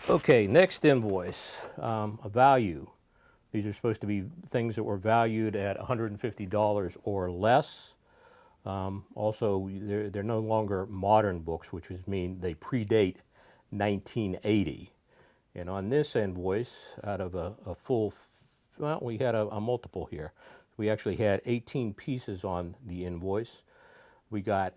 Okay, next invoice, a value. These are supposed to be things that were valued at $150 or less. Also, they're no longer modern books, which mean they predate 1980. And on this invoice, out of a full, well, we had a multiple here. We actually had 18 pieces on the invoice. We got,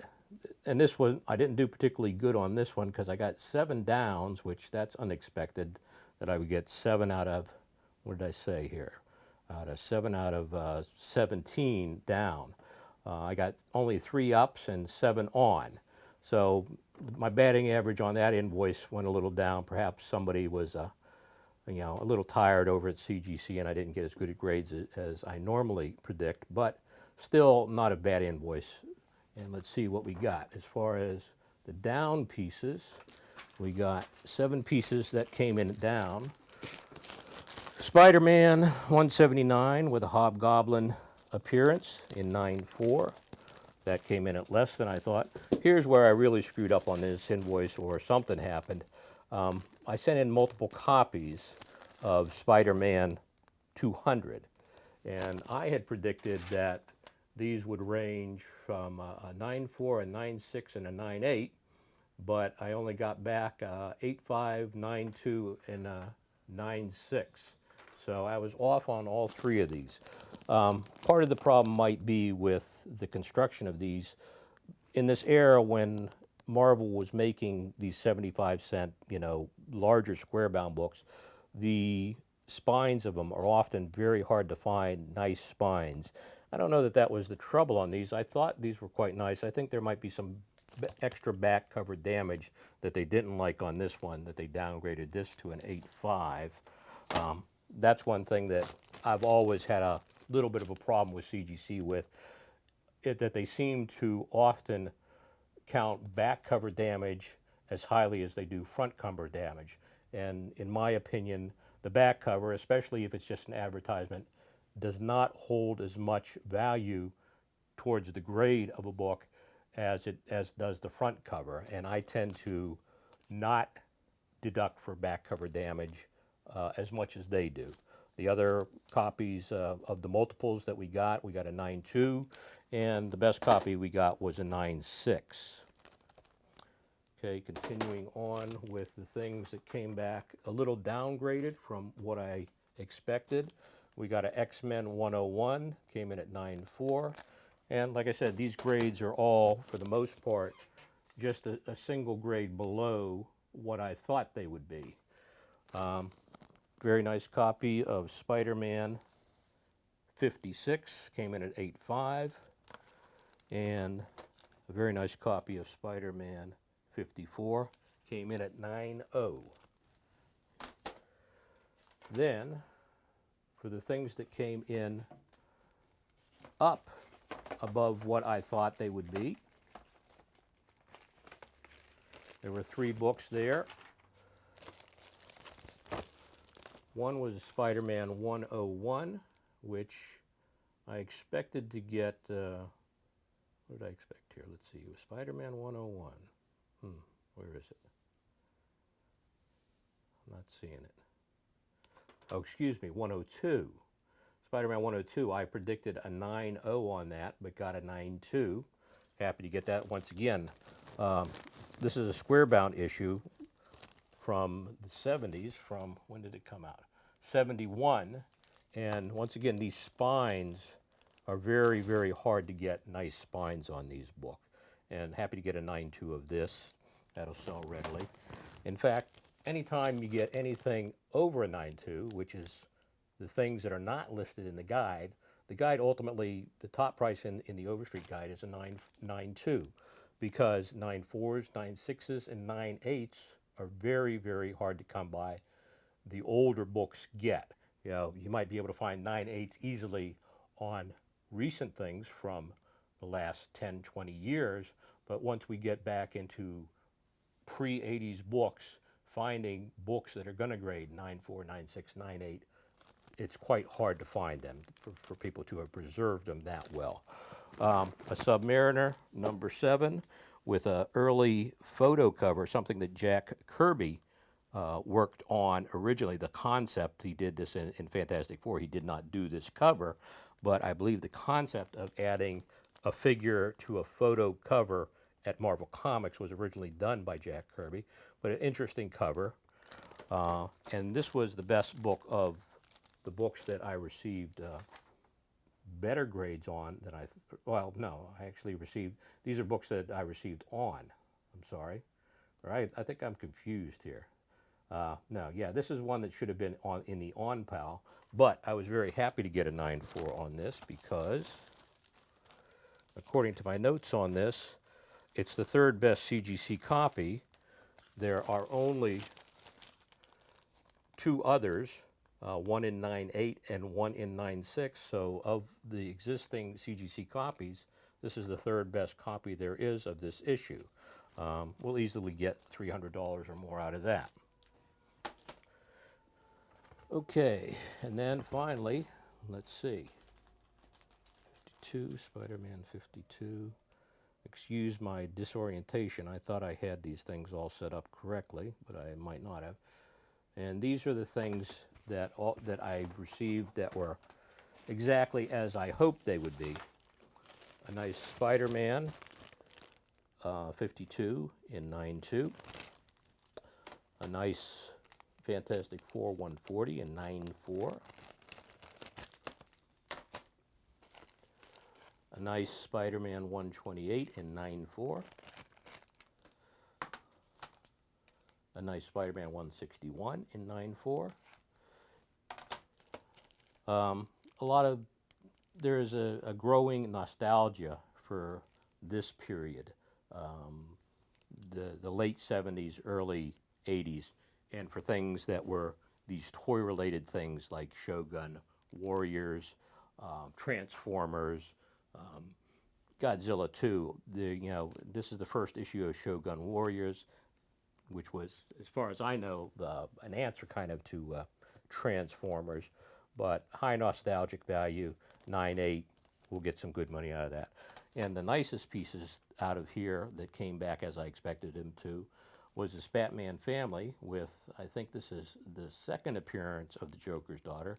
and this one, I didn't do particularly good on this one because I got 7 downs, which that's unexpected that I would get 7 out of, what did I say here? Out of 7 out of 17 down. I got only 3 ups and 7 on. So my batting average on that invoice went a little down. Perhaps somebody was a little tired over at CGC and I didn't get as good at grades as I normally predict, but still not a bad invoice. And let's see what we got. As far as the down pieces, we got 7 pieces that came in down. Spider-Man 179 with a hobgoblin appearance in 9.4. That came in at less than I thought. Here's where I really screwed up on this invoice, or something happened. I sent in multiple copies of Spider-Man 200, and I had predicted that these would range from a 9.4, a 9.6, and a 9.8, but I only got back 8.5, 9.2, and a 9.6. So I was off on all 3 of these. Part of the problem might be with the construction of these. In this era when Marvel was making these 75-cent, larger square-bound books, the spines of them are often very hard to find, nice spines. I don't know that that was the trouble on these. I thought these were quite nice. I think there might be some extra back cover damage that they didn't like on this one, that they downgraded this to an 8.5. That's one thing that I've always had a little bit of a problem with CGC with, that they seem to often count back cover damage as highly as they do front cover damage. And in my opinion, the back cover, especially if it's just an advertisement, does not hold as much value towards the grade of a book as does the front cover. And I tend to not deduct for back cover damage as much as they do. The other copies of the multiples that we got a 9.2, and the best copy we got was a 9.6. Okay, continuing on with the things that came back a little downgraded from what I expected. We got an X-Men 101, came in at 9.4. And like I said, these grades are all, for the most part, just a single grade below what I thought they would be. Very nice copy of Spider-Man 56, came in at 8.5. And a very nice copy of Spider-Man 54, came in at 9.0. Then, for the things that came in up above what I thought they would be, there were 3 books there. One was Spider-Man 101, which I expected to get, what did I expect here? Let's see, it was Spider-Man 101. Where is it? I'm not seeing it. Oh, excuse me, 102. Spider-Man 102, I predicted a 9.0 on that, but got a 9.2. Happy to get that once again. This is a square-bound issue from the 70s, from, when did it come out? 71. And once again, these spines are very, very hard to get nice spines on these books. And happy to get a 9.2 of this. That'll sell readily. In fact, anytime you get anything over a 9.2, which is the things that are not listed in the guide ultimately, the top price in the Overstreet guide is a 9.2, because 9.4s, 9.6s, and 9.8s are very, very hard to come by. The older books get. You might be able to find 9.8s easily on recent things from the last 10, 20 years, but once we get back into pre-80s books, finding books that are going to grade 9.4, 9.6, 9.8, it's quite hard to find them for people to have preserved them that well. A Submariner, number 7, with an early photo cover, something that Jack Kirby worked on originally the concept. He did this in Fantastic Four. He did not do this cover, but I believe the concept of adding a figure to a photo cover at Marvel Comics was originally done by Jack Kirby, but an interesting cover. And this was the best book of the books that I received better grades on than well, no, I actually received, these are books that I received on, I'm sorry. Right, I think I'm confused here. No, yeah, this is one that should have been on in the on pal, but I was very happy to get a 9.4 on this because, according to my notes on this, it's the third best CGC copy. There are only two others, one in 9.8 and one in 9.6. So of the existing CGC copies, this is the third best copy there is of this issue. We'll easily get $300 or more out of that. Okay, and then finally, let's see. 52, Spider-Man 52. Excuse my disorientation. I thought I had these things all set up correctly, but I might not have. And these are the things that I received that were exactly as I hoped they would be. A nice Spider-Man 52 in 9.2. A nice Fantastic Four 140 in 9.4. A nice Spider-Man 128 in 9.4. A nice Spider-Man 161 in 9.4. There's a growing nostalgia for this period, the late 70s, early 80s, and for things that were these toy-related things like Shogun, Warriors, Transformers, Godzilla 2. This is the first issue of Shogun Warriors, which was, as far as I know, an answer kind of to Transformers, but high nostalgic value, 9.8. We'll get some good money out of that. And the nicest pieces out of here that came back as I expected him to was this Batman family with, I think this is the second appearance of the Joker's daughter.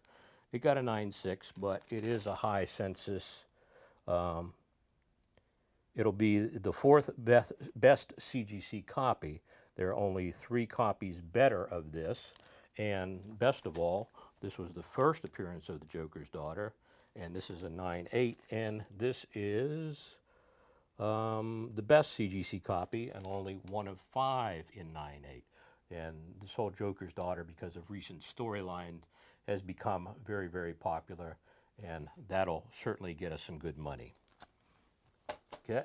It got a 9.6, but it is a high census. It'll be the fourth best CGC copy. There are only 3 copies better of this. And best of all, this was the first appearance of the Joker's daughter. And this is a 9.8. And this is the best CGC copy, and only one of 5 in 9.8. And this whole Joker's daughter, because of recent storyline, has become very, very popular. And that'll certainly get us some good money. Okay.